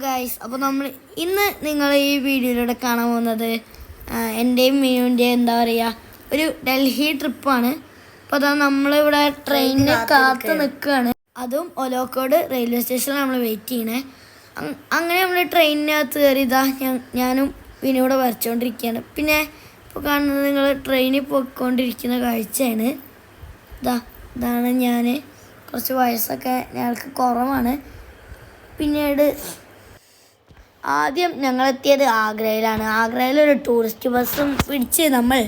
Guys, അപ്പോൾ നമ്മൾ ഇന്ന് നിങ്ങൾ ഈ വീഡിയോയിലൂടെ കാണാൻ പോകുന്നത് എൻ്റെയും മീനുവിൻ്റെയും എന്താ പറയുക ഒരു ഡൽഹി ട്രിപ്പാണ്. അപ്പോൾ അതാ നമ്മളിവിടെ ട്രെയിനിന് കാത്ത് നിൽക്കുകയാണ്. അതും ഒലോക്കോട് റെയിൽവേ സ്റ്റേഷനിൽ നമ്മൾ വെയിറ്റ് ചെയ്യണേ. അങ്ങനെ നമ്മൾ ട്രെയിനിനകത്ത് കയറി ഞാനും വിനൂടെ വരച്ചുകൊണ്ടിരിക്കുകയാണ്. പിന്നെ ഇപ്പോൾ കാണുന്നത് നിങ്ങൾ ട്രെയിനിൽ പോയിക്കൊണ്ടിരിക്കുന്ന കാഴ്ചയാണ്. ഇതാണ് ഞാൻ. കുറച്ച് വയസ്സൊക്കെ ഞങ്ങൾക്ക് കുറവാണ്. പിന്നീട് ആദ്യം ഞങ്ങളെത്തിയത് ആഗ്രയിലാണ്. ആഗ്രയിലൊരു ടൂറിസ്റ്റ് ബസ്സും പിടിച്ച് നമ്മൾ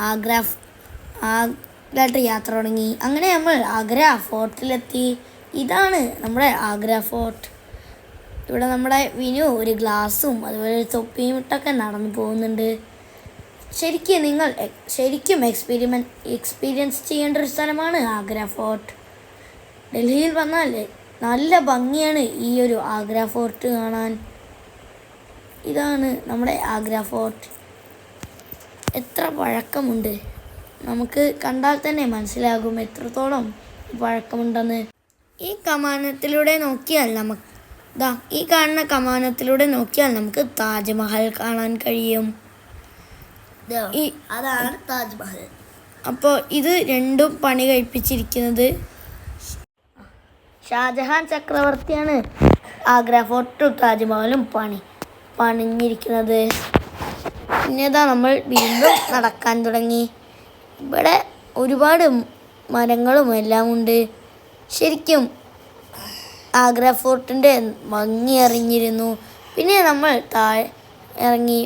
ആഗ്രയിലോട്ട് യാത്ര തുടങ്ങി. അങ്ങനെ നമ്മൾ ആഗ്ര ഫോർട്ടിലെത്തി. ഇതാണ് നമ്മുടെ ആഗ്ര ഫോർട്ട്. ഇവിടെ നമ്മുടെ വിനു ഒരു ഗ്ലാസും അതുപോലെ ഒരു തൊപ്പിയും ഇട്ടൊക്കെ നടന്നു പോകുന്നുണ്ട്. നിങ്ങൾ ശരിക്കും എക്സ്പീരിയൻസ് ചെയ്യേണ്ട ഒരു സ്ഥലമാണ് ആഗ്ര ഫോർട്ട്. ഡൽഹിയിൽ വന്നാൽ നല്ല ഭംഗിയാണ് ഈ ഒരു ആഗ്ര ഫോർട്ട് കാണാൻ. ഇതാണ് നമ്മുടെ ആഗ്ര ഫോർട്ട്. എത്ര പഴക്കമുണ്ട്, നമുക്ക് കണ്ടാൽ തന്നെ മനസ്സിലാകും എത്രത്തോളം പഴക്കമുണ്ടെന്ന്. ഈ കമാനത്തിലൂടെ നോക്കിയാൽ ഈ കാണുന്ന കമാനത്തിലൂടെ നോക്കിയാൽ നമുക്ക് താജ്മഹൽ കാണാൻ കഴിയും. അതാണ് താജ്മഹൽ. അപ്പോൾ ഇത് രണ്ടും പണി കഴിപ്പിച്ചിരിക്കുന്നത് ഷാജഹാൻ ചക്രവർത്തിയാണ്. ആഗ്ര ഫോർട്ടും താജ്മഹലും പണിഞ്ഞിരിക്കുന്നത്. പിന്നെ നമ്മൾ വീണ്ടും നടക്കാൻ തുടങ്ങി. ഇവിടെ ഒരുപാട് മരങ്ങളും എല്ലാം ഉണ്ട്. ശരിക്കും ആഗ്ര ഫോർട്ടിൻ്റെ ഭംഗി അറിഞ്ഞിരുന്നു. പിന്നെ നമ്മൾ ഇറങ്ങി.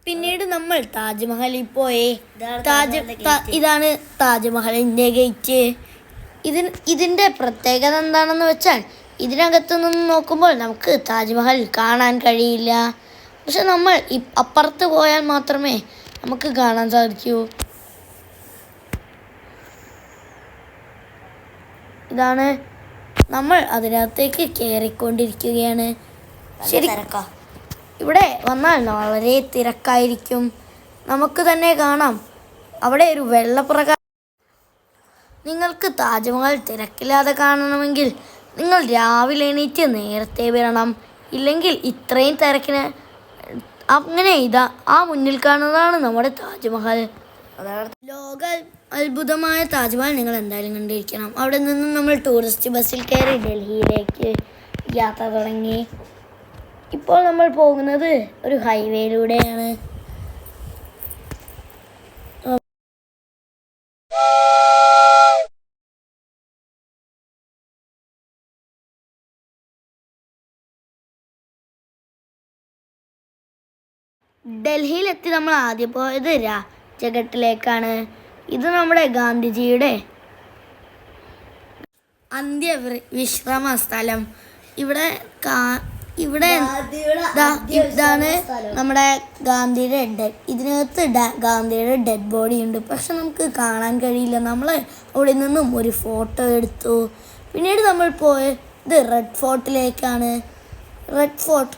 പിന്നീട് നമ്മൾ താജ്മഹലിൽ പോയി. ഇതാണ് താജ്മഹലിൻ്റെ ഗേറ്റ്. ഇതിൻ്റെ പ്രത്യേകത എന്താണെന്ന് വെച്ചാൽ ഇതിനകത്തു നിന്ന് നോക്കുമ്പോൾ നമുക്ക് താജ്മഹൽ കാണാൻ കഴിയില്ല. പക്ഷെ നമ്മൾ അപ്പുറത്ത് പോയാൽ മാത്രമേ നമുക്ക് കാണാൻ സാധിക്കൂ. ഇതാണ്, നമ്മൾ അതിനകത്തേക്ക് കയറിക്കൊണ്ടിരിക്കുകയാണ്. ഇവിടെ വന്നാൽ വളരെ തിരക്കായിരിക്കും. നമുക്ക് തന്നെ കാണാം അവിടെ ഒരു വെള്ളപ്രകാശം. നിങ്ങൾക്ക് താജ്മഹൽ തിരക്കില്ലാതെ കാണണമെങ്കിൽ നിങ്ങൾ രാവിലെ എണീറ്റ് നേരത്തെ വരണം. ഇല്ലെങ്കിൽ ഇത്രയും തിരക്കിന് അങ്ങനെ ആ മുന്നിൽ കാണുന്നതാണ് നമ്മുടെ താജ്മഹൽ. ലോക അത്ഭുതമായ താജ്മഹൽ നിങ്ങൾ എന്തായാലും കണ്ടിരിക്കണം. അവിടെ നിന്നും നമ്മൾ ടൂറിസ്റ്റ് ബസ്സിൽ കയറി ഡൽഹിയിലേക്ക് യാത്ര തുടങ്ങി. ഇപ്പോൾ നമ്മൾ പോകുന്നത് ഒരു ഹൈവേയിലൂടെയാണ്. ഡൽഹിയിലെത്തി നമ്മൾ ആദ്യം പോയത് രാജ്ഘട്ടിലേക്കാണ്. ഇത് നമ്മുടെ ഗാന്ധിജിയുടെ വിശ്രമ സ്ഥലം. ഇതാണ് നമ്മുടെ ഗാന്ധിയുടെ ഇതിനകത്ത് ഗാന്ധിയുടെ ഡെഡ് ബോഡി ഉണ്ട്. പക്ഷെ നമുക്ക് കാണാൻ കഴിയില്ല. നമ്മൾ അവിടെ നിന്നും ഒരു ഫോട്ടോ എടുത്തു. പിന്നീട് നമ്മൾ പോയത് റെഡ് ഫോർട്ടിലേക്കാണ്. റെഡ് ഫോർട്ട്,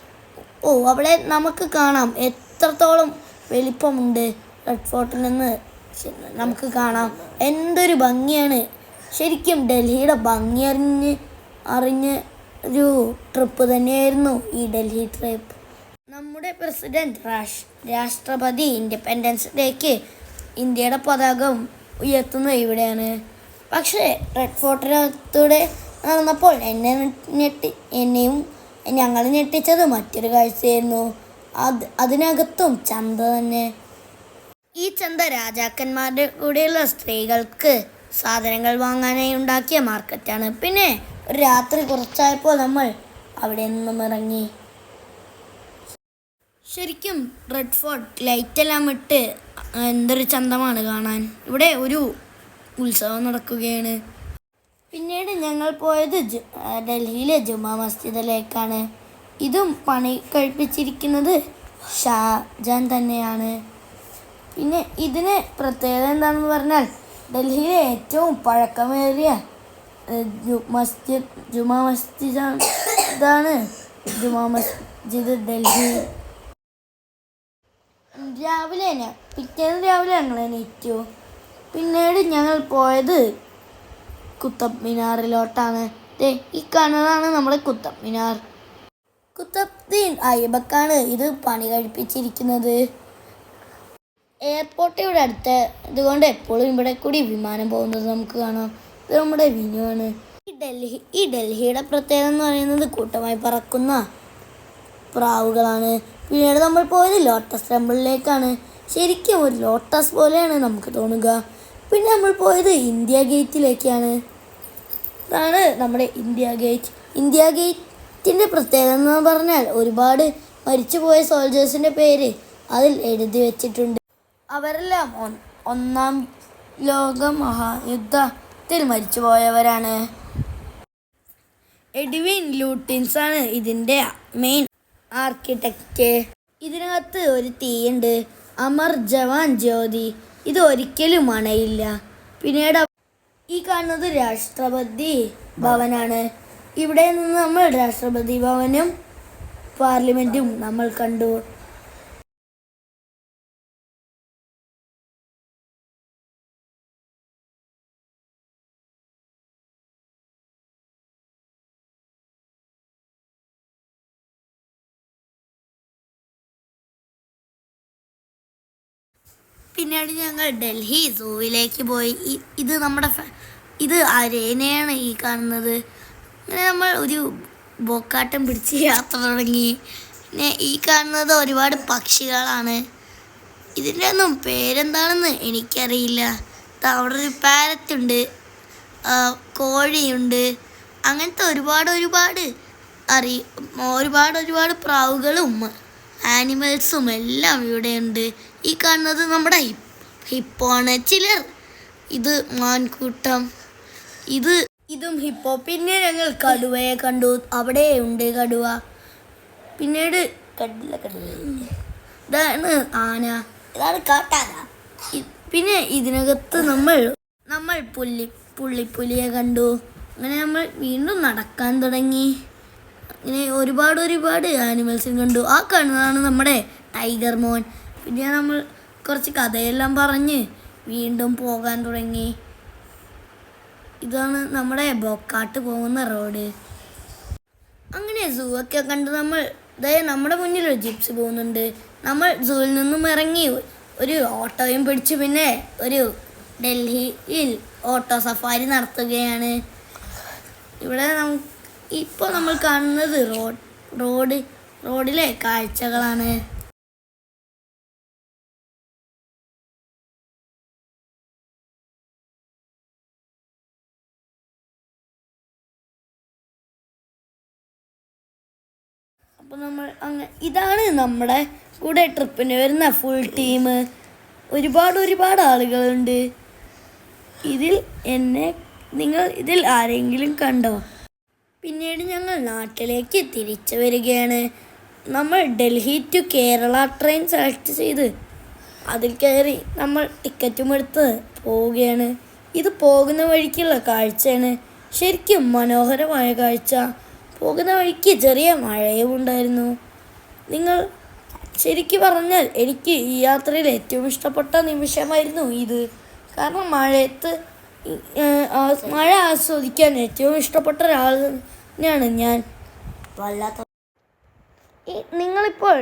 അവിടെ നമുക്ക് കാണാം എത്രത്തോളം വലിപ്പമുണ്ട്. റെഡ് ഫോർട്ടിൽ നിന്ന് നമുക്ക് കാണാം എന്തൊരു ഭംഗിയാണ്. ശരിക്കും ഡൽഹിയുടെ ഭംഗി അറിഞ്ഞ ഒരു ട്രിപ്പ് തന്നെയായിരുന്നു ഈ ഡൽഹി ട്രിപ്പ്. നമ്മുടെ രാഷ്ട്രപതി ഇൻഡിപെൻഡൻസ് ഡേക്ക് ഇന്ത്യയുടെ പതാക ഉയർത്തുന്നത് ഇവിടെയാണ്. പക്ഷേ റെഡ് ഫോർട്ടിനകത്തൂടെ നടന്നപ്പോൾ ഞങ്ങൾ ഞെട്ടിച്ചത് മറ്റൊരു കാഴ്ചയായിരുന്നു. അതിനകത്തും ചന്ത തന്നെ. ഈ ചന്ത രാജാക്കന്മാരുടെ കൂടെയുള്ള സ്ത്രീകൾക്ക് സാധനങ്ങൾ വാങ്ങാനായി ഉണ്ടാക്കിയ മാർക്കറ്റാണ്. പിന്നെ ഒരു രാത്രി കുറച്ചായപ്പോൾ നമ്മൾ അവിടെ നിന്നും ഇറങ്ങി. ശരിക്കും റെഡ് ഫോർട്ട് ലൈറ്റെല്ലാം ഇട്ട് എന്തൊരു ചന്തമാണ് കാണാൻ. ഇവിടെ ഒരു ഉത്സവം നടക്കുകയാണ്. പിന്നീട് ഞങ്ങൾ പോയത് ഡൽഹിയിലെ ജുമാ മസ്ജിദിലേക്കാണ്. ഇതും പണി കഴിപ്പിച്ചിരിക്കുന്നത് ഷാജഹാൻ തന്നെയാണ്. പിന്നെ ഇതിന് പ്രത്യേകത എന്താണെന്ന് പറഞ്ഞാൽ ഡൽഹിയിലെ ഏറ്റവും പഴക്കമേറിയ ജുമാ മസ്ജിദാണ്. ഇതാണ് ജുമാ മസ്ജിദ് ഡൽഹി. പിറ്റേന്ന് രാവിലെ ഞങ്ങൾ എണീറ്റു. പിന്നീട് ഞങ്ങൾ പോയത് കുത്തബ് മിനാറിലോട്ടാണ്. ഈ കാണുന്നതാണ് നമ്മുടെ കുത്തബ് മിനാർ. കുത്തബ്ദീൻ ഐബക്കാണ് ഇത് പണി കഴിപ്പിച്ചിരിക്കുന്നത്. എയർപോർട്ട് ഇവിടെ അടുത്ത് ഇതുകൊണ്ട് എപ്പോഴും ഇവിടെ കൂടി വിമാനം പോകുന്നത് നമുക്ക് കാണാം. ഇത് നമ്മുടെ വിനുവാണ്. ഈ ഡൽഹിയുടെ പ്രത്യേകത എന്ന് പറയുന്നത് കൂട്ടമായി പറക്കുന്ന പ്രാവുകളാണ്. പിന്നീട് നമ്മൾ പോയത് ലോട്ടസ് ടെമ്പിളിലേക്കാണ്. ശരിക്കും ഒരു ലോട്ടസ് പോലെയാണ് നമുക്ക് തോന്നുക. പിന്നെ നമ്മൾ പോയത് ഇന്ത്യ ഗേറ്റിലേക്കാണ്. ഇതാണ് നമ്മുടെ ഇന്ത്യ ഗേറ്റ്. ഇന്ത്യ ഗേറ്റിൻ്റെ പ്രത്യേകത എന്ന് പറഞ്ഞാൽ ഒരുപാട് മരിച്ചുപോയ സോൾജേഴ്സിൻ്റെ പേര് അതിൽ എഴുതി വെച്ചിട്ടുണ്ട്. അവരെല്ലാം ഒന്നാം ലോക മഹായുദ്ധത്തിൽ മരിച്ചുപോയവരാണ്. എഡ്വിൻ ലൂട്ടിൻസ് ആണ് ഇതിൻ്റെ മെയിൻ ആർക്കിടെക്റ്റ്. ഇതിനകത്ത് ഒരു തീയുണ്ട്, അമർ ജവാൻ ജ്യോതി. ഇത് ഒരിക്കലും അണയില്ല. പിന്നീട് ഈ കാണുന്നത് രാഷ്ട്രപതി ഭവനാണ്. ഇവിടെ നിന്ന് നമ്മൾ രാഷ്ട്രപതി ഭവനും പാർലമെൻറ്റും നമ്മൾ കണ്ടു. പിന്നീട് ഞങ്ങൾ ഡൽഹി സൂവിലേക്ക് പോയി. ഇത് അരേനയാണ് ഈ കാണുന്നത്. അങ്ങനെ നമ്മൾ ഒരു ബോക്കാട്ടം പിടിച്ച് യാത്ര തുടങ്ങി. പിന്നെ ഈ കാണുന്നത് ഒരുപാട് പക്ഷികളാണ്. ഇതിൻ്റെ ഒന്നും പേരെന്താണെന്ന് എനിക്കറിയില്ല. അവിടെ ഒരു പാരറ്റുണ്ട്, കോഴിയുണ്ട്, അങ്ങനത്തെ ഒരുപാട് പ്രാവുകളും ആനിമൽസും എല്ലാം ഇവിടെയുണ്ട്. ഈ കാണുന്നത് നമ്മുടെ ഹിപ്പോണ്. ഇത് മാൻകൂട്ടം, ഇതും ഹിപ്പോ. പിന്നെ ഞങ്ങൾ കടുവയെ കണ്ടു. അവിടെ ഉണ്ട് കടുവ. പിന്നീട് ഇതാണ് ആന, ഇതാണ് കാട്ടാന. പിന്നെ ഇതിനകത്ത് നമ്മൾ പുള്ളിപ്പുലിയെ കണ്ടു. അങ്ങനെ നമ്മൾ വീണ്ടും നടക്കാൻ തുടങ്ങി. അങ്ങനെ ഒരുപാട് ആനിമൽസിനെ കണ്ടു. ആ കാണുന്നതാണ് നമ്മുടെ ടൈഗർ മോൻ. പിന്നെ നമ്മൾ കുറച്ച് കഥയെല്ലാം പറഞ്ഞ് വീണ്ടും പോകാൻ തുടങ്ങി. ഇതാണ് നമ്മുടെ ബോക്കാട്ട് പോകുന്ന റോഡ്. അങ്ങനെ സൂ ഒക്കെ കണ്ട് നമ്മുടെ മുന്നിൽ ഒരു ജിപ്സി പോകുന്നുണ്ട്. നമ്മൾ സൂവിൽ നിന്നും ഇറങ്ങി ഒരു ഓട്ടോയും പിടിച്ച് പിന്നെ ഒരു ഡൽഹിയിൽ ഓട്ടോ സഫാരി നടത്തുകയാണ്. ഇവിടെ ഇപ്പോൾ നമ്മൾ കാണുന്നത് റോഡിലെ കാഴ്ചകളാണ്. അപ്പോൾ ഇതാണ് നമ്മുടെ കൂടെ ട്രിപ്പിന് വരുന്ന ഫുൾ ടീം. ഒരുപാട് ആളുകളുണ്ട്. നിങ്ങൾ ഇതിൽ ആരെങ്കിലും കണ്ടോ? പിന്നീട് ഞങ്ങൾ നാട്ടിലേക്ക് തിരിച്ചു വരികയാണ്. നമ്മൾ Delhi to Kerala train select ചെയ്ത് അതിൽ കയറി നമ്മൾ ടിക്കറ്റും എടുത്ത് പോവുകയാണ്. ഇത് പോകുന്ന വഴിക്കുള്ള കാഴ്ചയാണ്. ശരിക്കും മനോഹരമായ കാഴ്ച. പോകുന്ന വഴിക്ക് ചെറിയ മഴയും ഉണ്ടായിരുന്നു. ശരിക്കും പറഞ്ഞാൽ എനിക്ക് ഈ യാത്രയിൽ ഏറ്റവും ഇഷ്ടപ്പെട്ട നിമിഷമായിരുന്നു ഇത്. കാരണം മഴ ആസ്വദിക്കാൻ ഏറ്റവും ഇഷ്ടപ്പെട്ട ഒരാൾ തന്നെയാണ് ഞാൻ. നിങ്ങളിപ്പോൾ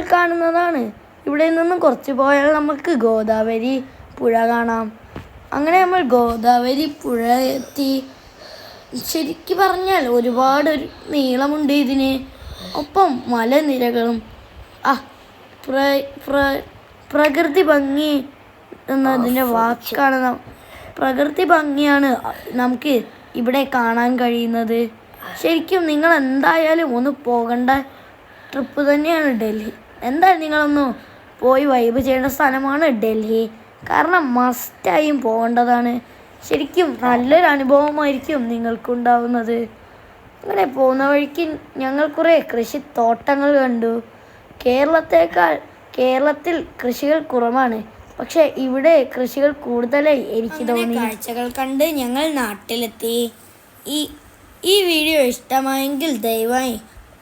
കാണുന്നതാണ്. ഇവിടെ നിന്നും കുറച്ച് പോയാൽ നമുക്ക് ഗോദാവരി പുഴ കാണാം. അങ്ങനെ നമ്മൾ ഗോദാവരി പുഴ എത്തി. ശരിക്കും പറഞ്ഞാൽ ഒരുപാട് നീളമുണ്ട് ഇതിന്. ഒപ്പം മലനിരകളും പ്രകൃതി ഭംഗി എന്നതിൻ്റെ വാക്കാണ്. പ്രകൃതി ഭംഗിയാണ് നമുക്ക് ഇവിടെ കാണാൻ കഴിയുന്നത്. ശരിക്കും നിങ്ങൾ എന്തായാലും ഒന്ന് പോകേണ്ട ട്രിപ്പ് തന്നെയാണ് ഡൽഹി. എന്തായാലും നിങ്ങളൊന്ന് പോയി വൈബ് ചെയ്യേണ്ട സ്ഥലമാണ് ഡൽഹി. കാരണം മസ്റ്റായും പോകേണ്ടതാണ്. ശരിക്കും നല്ലൊരു അനുഭവമായിരിക്കും നിങ്ങൾക്കുണ്ടാവുന്നത്. അങ്ങനെ പോകുന്ന വഴിക്ക് ഞങ്ങൾ കുറേ കൃഷിത്തോട്ടങ്ങൾ കണ്ടു. കേരളത്തിൽ കൃഷികൾ കുറവാണ്, പക്ഷെ ഇവിടെ കൃഷികൾ കൂടുതലായി എനിക്ക് തോന്നി. കാഴ്ചകൾ കണ്ട് ഞങ്ങൾ നാട്ടിലെത്തി. ഈ വീഡിയോ ഇഷ്ടമായെങ്കിൽ ദയവായി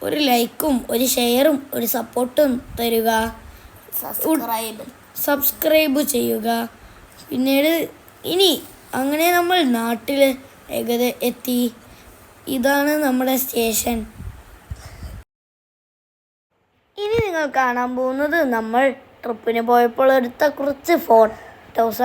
ഒരു ലൈക്കും ഒരു ഷെയറും ഒരു സപ്പോർട്ടും തരിക. സബ്സ്ക്രൈബ് ചെയ്യുക. പിന്നീട് അങ്ങനെ നമ്മൾ നാട്ടിൽ എത്തി. ഇതാണ് നമ്മുടെ സ്റ്റേഷൻ. ഇനി നിങ്ങൾ കാണാൻ പോകുന്നത് നമ്മൾ ട്രിപ്പിന് പോയപ്പോൾ എടുത്ത കുറച്ച് ഫോട്ടോസ്.